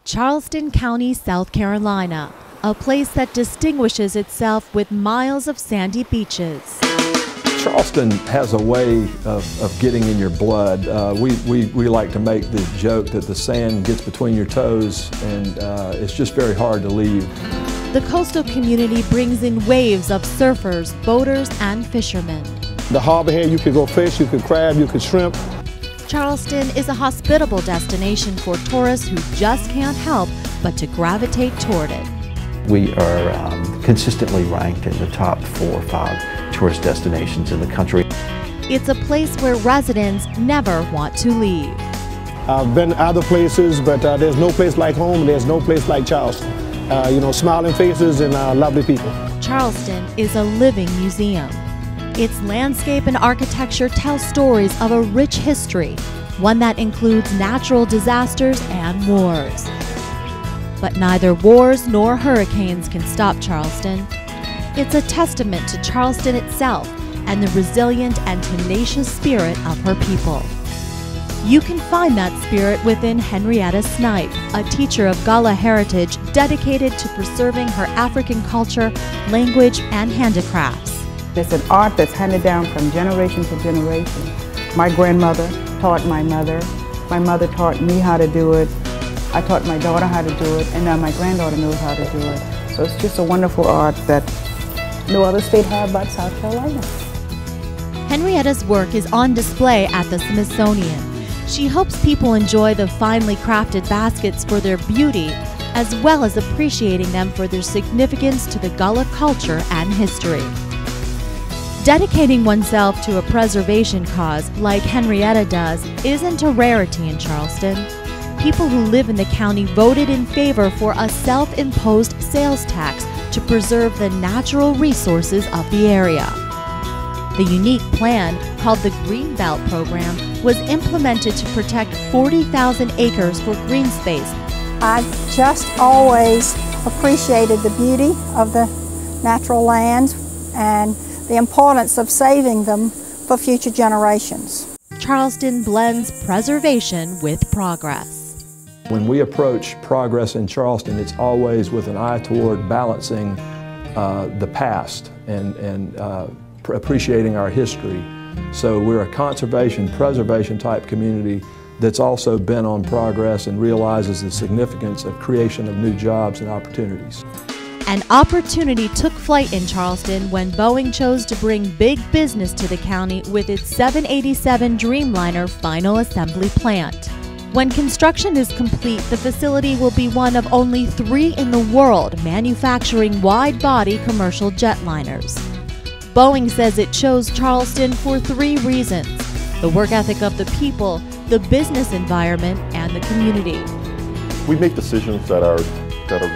Charleston County, South Carolina, a place that distinguishes itself with miles of sandy beaches. Charleston has a way of getting in your blood. We like to make the joke that the sand gets between your toes and it's just very hard to leave. The coastal community brings in waves of surfers, boaters, and fishermen. The harbor here, you could go fish, you could crab, you could shrimp. Charleston is a hospitable destination for tourists who just can't help but to gravitate toward it. We are consistently ranked in the top 4 or 5 tourist destinations in the country. It's a place where residents never want to leave. I've been other places, but there's no place like home, there's no place like Charleston. Smiling faces and lovely people. Charleston is a living museum. Its landscape and architecture tell stories of a rich history, one that includes natural disasters and wars. But neither wars nor hurricanes can stop Charleston. It's a testament to Charleston itself and the resilient and tenacious spirit of her people. You can find that spirit within Henrietta Snipe, a teacher of Gullah heritage dedicated to preserving her African culture, language, and handicrafts. It's an art that's handed down from generation to generation. My grandmother taught my mother taught me how to do it, I taught my daughter how to do it, and now my granddaughter knows how to do it. So it's just a wonderful art that no other state has but South Carolina. Henrietta's work is on display at the Smithsonian. She hopes people enjoy the finely crafted baskets for their beauty, as well as appreciating them for their significance to the Gullah culture and history. Dedicating oneself to a preservation cause like Henrietta does isn't a rarity in Charleston. People who live in the county voted in favor for a self-imposed sales tax to preserve the natural resources of the area. The unique plan, called the Greenbelt Program, was implemented to protect 40,000 acres for green space. I just always appreciated the beauty of the natural lands and the importance of saving them for future generations. Charleston blends preservation with progress. When we approach progress in Charleston, it's always with an eye toward balancing the past and appreciating our history. So we're a conservation, preservation type community that's also bent on progress and realizes the significance of creation of new jobs and opportunities. An opportunity took flight in Charleston when Boeing chose to bring big business to the county with its 787 Dreamliner final assembly plant. When construction is complete, the facility will be one of only 3 in the world manufacturing wide-body commercial jetliners. Boeing says it chose Charleston for 3 reasons: the work ethic of the people, the business environment, and the community. We make decisions that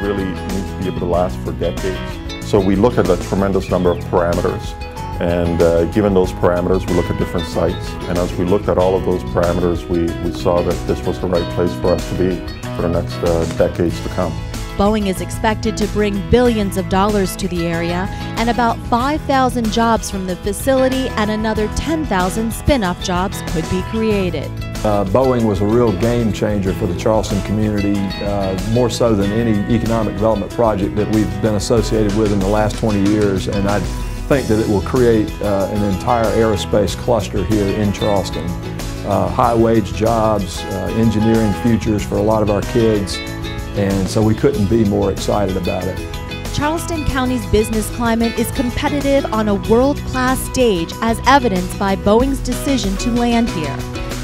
really need to be able to last for decades. So we look at a tremendous number of parameters, and given those parameters, we look at different sites. And as we looked at all of those parameters, we saw that this was the right place for us to be for the next decades to come. Boeing is expected to bring billions of dollars to the area, and about 5,000 jobs from the facility and another 10,000 spin-off jobs could be created. Boeing was a real game changer for the Charleston community, more so than any economic development project that we've been associated with in the last 20 years, and I think that it will create an entire aerospace cluster here in Charleston. High-wage jobs, engineering futures for a lot of our kids, and so we couldn't be more excited about it. Charleston County's business climate is competitive on a world-class stage, as evidenced by Boeing's decision to land here.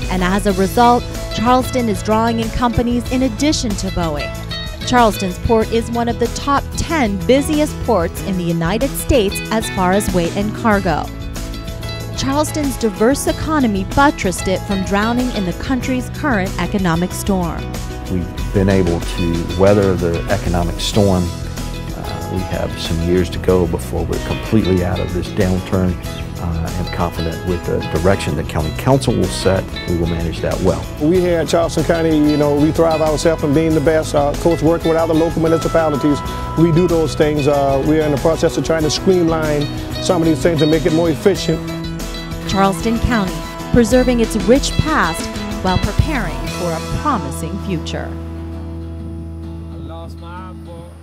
And as a result, Charleston is drawing in companies in addition to Boeing. Charleston's port is one of the top 10 busiest ports in the United States as far as weight and cargo. Charleston's diverse economy buttressed it from drowning in the country's current economic storm. We've been able to weather the economic storm. We have some years to go before we're completely out of this downturn. I'm confident with the direction the County Council will set, we will manage that well. We here at Charleston County, we thrive ourselves in being the best. Of course, working with other local municipalities, we do those things. We are in the process of trying to streamline some of these things and make it more efficient. Charleston County, preserving its rich past while preparing for a promising future. lost my boy.